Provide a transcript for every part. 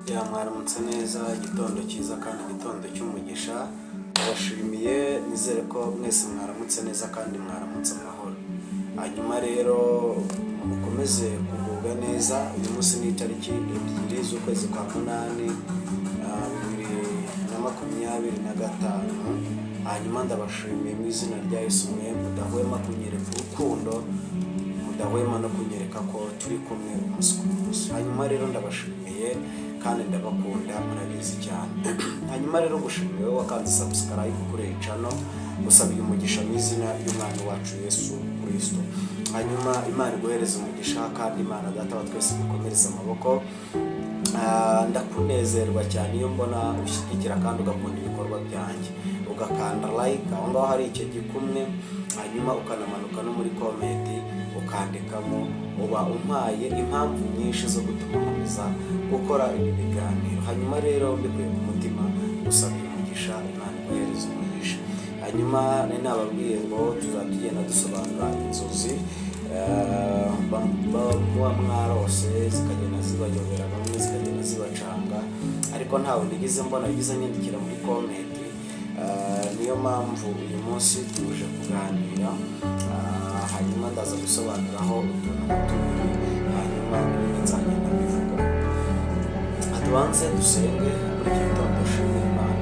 Mwaramutse neza, igitondo cyiza kandi igitondo cy'umugisha. Ndabashimiye, nizere ko mwese mwaramutse neza kandi mwaramutse amahoro. Hanyuma rero mukomeze kugubwa neza. Uyu munsi ni itariki 2 z'ukwezi kwa munani 2025. Hanyuma ndabashimiye mu izina rya Yesu, mwe mudahwema kunyereka urukundo, mudahwema no kunyereka ko turi kumwe umunsi ku munsi. Hanyuma rero ndabashimiye kandi ndabakunda, murabizi cyane. Hanyuma rero gushimiye wowe wakanze subscribe kuri iyi channel, gusabiye umugisha mu izina ry'Umwami wacu Yesu Kristo. Hanyuma Imana iguhereza umugisha kandi Imana Data wa twese gukomereza amaboko. Ndakunezerwa cyane iyo mbona ushyigikira kandi ugakunda ibikorwa byanjye, ugakanda like aho ngaho hari icyo gikumwe, hanyuma ukanamanuka no muri comment ukandikamo, uba umpaye impamvu nyinshi zo gutuma nkomeza gukora ibi biganiro. Hanyuma rero mbikuye ku mutima gusabira umugisha, Imana iguhereza umugisha. Hanyuma nari nababwiye ngo tuzatugenda dusobanura inzozi muba mwarose zikagenda zibayobera, bamwe zikagenda zibacanga, ariko ntawe nigeze mbona yigize nyandikira muri comment. Niyo mpamvu uyu munsi tuje kuganira, hanyuma ndaza gusobanuraho utuntu tubiri, hanyuma nzagenda mbivuga. Tubanze dusenge muri iki gitondo, dushimire Imana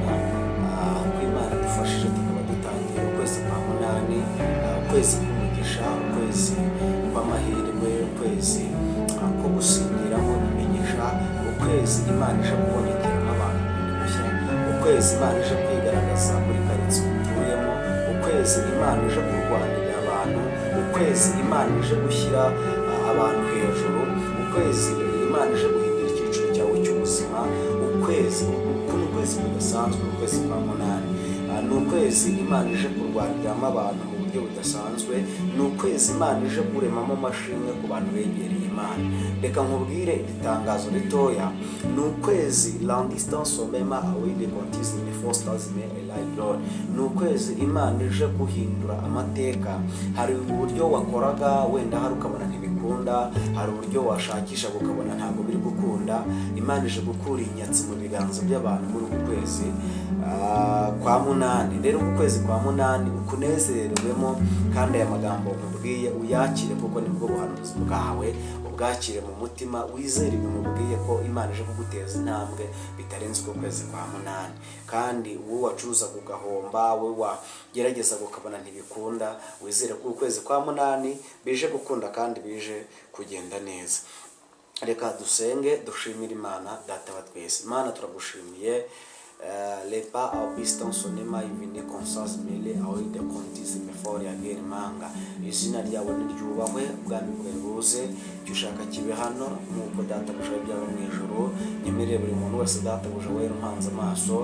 ko Imana idufashije tukaba dutangiye ukwezi kwa munani, ukwezi k'umugisha, ukwezi kw'amahirwe, ukwezi ko gusinyiramo imigisha, ukwezi Imana ije kubonekeramo abantu bashya, ukwezi Imana ije kwigaragaza muri karitsiye utuyemo, ukwezi Imana ije kurwanirira abantu, ukwezi Imana ije gushyira abantu hejuru, ukwezi Imana ije guhindura icyiciro cyawe cy'ubuzima. Ukwezi ukwezi kudasanzwe, ukwezi kwa munani ni ukwezi Imana ije kurwaniriramo abantu mu buryo budasanzwe, ni ukwezi Imana ije kuremamo amashimwe ku bantu begereye Imana. Reka nkubwire itangazo ritoya, ni ukwezi l'indistance somema awide contis ni fosters me like Lord. Ni ukwezi Imana ije guhindura amateka. Hari uburyo wakoraga wenda hari ukabona ntibikunda, hari uburyo washakisha ukabona ntabwo biri gukunda. Imana ije gukura inyatsi mu biganza by'abantu muri uku kwezi kwa munani. Rero uku kwezi kwa munani ukunezerwemo, kandi aya magambo nkubwiye uyakire kuko nibwo buhanuzi bwawe. Ubwakire mu mutima, wizere ibimubwiye ko Imana ije kuguteza intambwe bitarenze uko kwezi kwa munani. Kandi wowe wacuruza kugahomba, wowe wagerageza gukabona ntibikunda, wizere ko ukwezi kwa munani bije gukunda kandi bije kugenda neza. Reka dusenge dushimire Imana Data wa twese. Imana turagushimiye, lepa abistan sonema ivine consas mele awide kontisi before again manga. Izina ryawe niryubahwe, ubwami bwawe buze, icyo ushaka kibe hano nk'uko Data bujaye byawe mu ijuru. Nyemerere buri muntu wese Data buje wera umpanze amaso,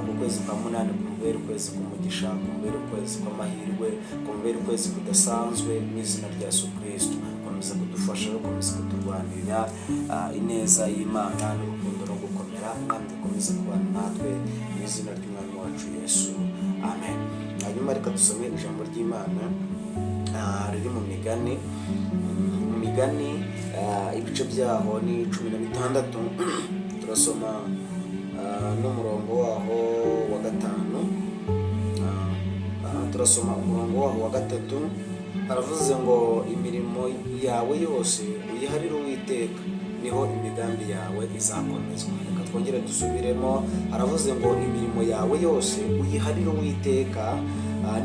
ku kwezi kwa munani kumbere ukwezi k'umugisha, kumbere ukwezi kw'amahirwe, kumbere ukwezi kudasanzwe mu izina rya Yesu Kristo. Komeza kudufasha, komeza kuturwanirira ineza y'Imana n'urukundo no gukomera, kandi dukomeze kubana natwe mu izina ry'Umwami wacu Yesu, amen. Hanyuma reka dusome ijambo ry'Imana riri mu Migani. Mu Migani ibice byaho ni 16. Turasoma n'umurongo waho wa 5. Turasoma umurongo waho wa 3. Aravuze ngo imirimo yawe yose uyiharire Uwiteka, niho imigambi yawe izakomezwa. Reka twongere dusubiremo. Aravuze ngo imirimo yawe yose uyiharire Uwiteka,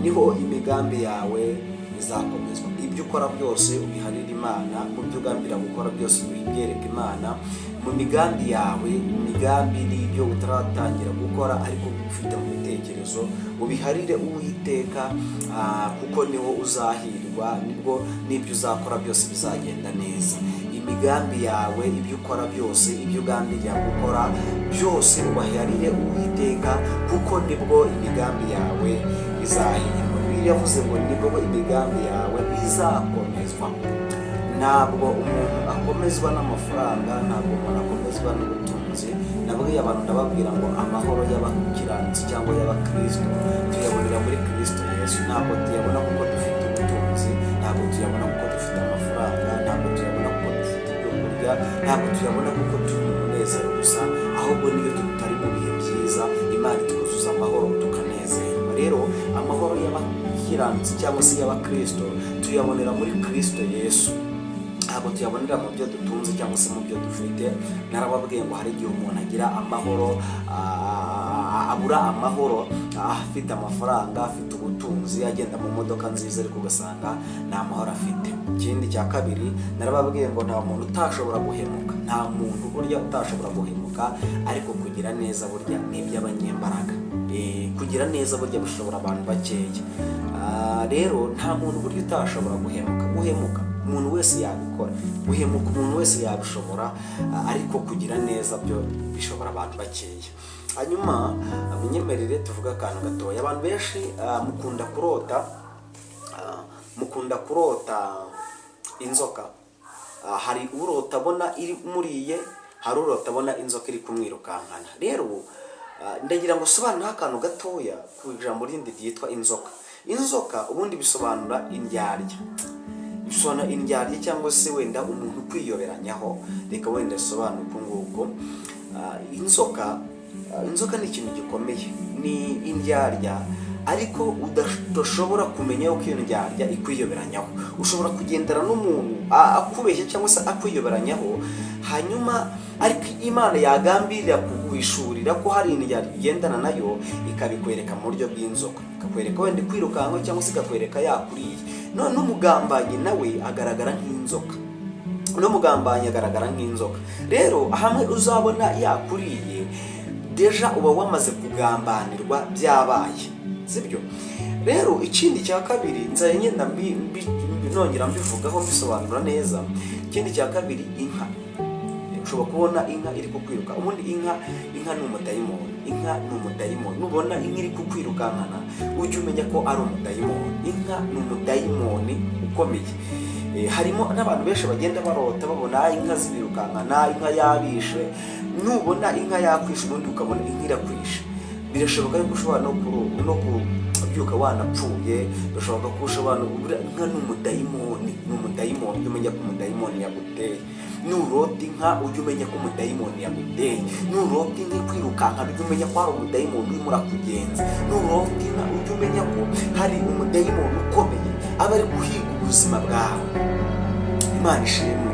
niho imigambi yawe izakomezwa. Ibyo ukora byose ubiharire Imana, mu byo ugambira gukora byose ubyereke Imana. Mu migambi yawe, imigambi n'ibyo utaratangira gukora ariko ufite mu bitekerezo, ubiharire Uwiteka, kuko niho uzahirwa, nibwo n'ibyo uzakora byose bizagenda neza. Imigambi yawe, ibyo ukora byose, ibyo ugambirira gukora byose ubiharire Uwiteka, kuko nibwo imigambi yawe izahirwa. Yavuze ngo nibwo imigambi yawe izakomezwa. Ntabwo umuntu akomezwa n'amafaranga, ntabwo umuntu akomezwa n'ubutunzi. Nabwiye abantu ndababwira ngo amahoro y'abakiranutsi cyangwa y'abakristo tuyabonera muri Kristo Yesu. Ntabwo tuyabona kuko dufite ubutunzi, ntabwo tuyabona kuko dufite amafaranga, ntabwo tuyabona kuko dufite ibyo kurya, ntabwo tuyabona kuko turi mu munezero gusa, aho ahubwo niyo tutari mu bihe byiza Imana itwuzuza amahoro tukanezerwa. Rero amahoro y'abakiranutsi cyangwa se y'abakristo tuyabonera muri Kristo Yesu, ntabwo tuyabonera mu byo dutunze cyangwa se mu byo dufite. Narababwiye ngo hari igihe umuntu agira amahoro, abura amahoro afite amafaranga, afite ubutunzi, agenda mu modoka nziza, ariko ugasanga nta mahoro afite. Ikindi cya kabiri, narababwiye ngo nta muntu utashobora guhemuka, nta muntu burya utashobora guhemuka, ariko kugira neza burya ni iby'abanyembaraga. Kugira neza burya bishobora abantu bakeya. Rero nta muntu burya utashobora guhemuka umuntu wese yabikora, guhemuka umuntu wese yabishobora, ariko kugira neza byo bishobora abantu bakeya. Hanyuma munyemerere tuvuga akantu gatoya. Abantu benshi mukunda kurota inzoka. Hari urota abona iri muriye, hari urota abona inzoka iri kumwirukankana. Rero ndagira ngo sobanura akantu gatoya ku ijambo rindi ryitwa inzoka. Inzoka ubundi bisobanura indyarya, bisobanura indyarya cyangwa se wenda umuntu kwiyoberanyaho. Reka wenda sobanura uko nguko. Inzoka ni ikintu gikomeye, ni indyarya, ariko udashobora kumenya uko iyo ndyarya ikwiyoberanyaho. Ushobora kugendera n'umuntu akubeshya cyangwa se akwiyoberanyaho, hanyuma ariko Imana yagambirira kuguhishurira ko hari indyarya igendana nayo, ikabikwereka mu buryo bw'inzoka, ikakwereka wenda kwirukanka cyangwa se ikakwereka yakuriye. None umugambanyi nawe agaragara nk'inzoka, Rero hamwe uzabona yakuriye, deja uba wamaze kugambanirwa byabaye, sibyo? Rero ikindi cya kabiri nzaye ngenda nongera mbivugaho mbisobanura neza. Ikindi cya kabiri, inka. Ushobora kubona inka iri kukwiruka. Ubundi inka ni umudayimoni. Nubona inka iri kukwirukankana, ujye umenya ko ari umudayimoni. Inka ni umudayimoni ukomeye. Harimo n'abantu benshi bagenda barota babona inka zibirukankana, inka yabishe. Nubona inka yakwishe, ubundi ukabona inka irakwishe, birashoboka yuko ushobora no kubyuka wanapfuye. Birashoboka ko ushobora inka ni umudayimoni. Ujye umenya ko umudayimoni yaguteye. Nurota inka ujye umenya ko umudayimoni yaguteye. Nurota inka kwirukankana ujye umenya ko hari umudayimoni urimo urakugenza. Nurota inka ujye umenya ko hari umudayimoni ukomeye aba ari guhiga ubuzima bwawe. Imana ishimwe.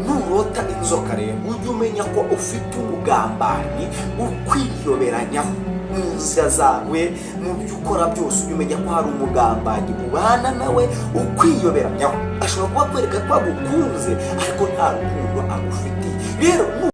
Nurota inzoka rero ujye umenya ko ufite umugambanyi ukwiyoberanyaho mu nzira zawe, mu byo ukora byose. Ujye umenya ko hari umugambanyi ubana nawe ukwiyoberanyaho. Ashobora kuba akwereka ko agukunze, ariko nta rukundo agufitiye. Rero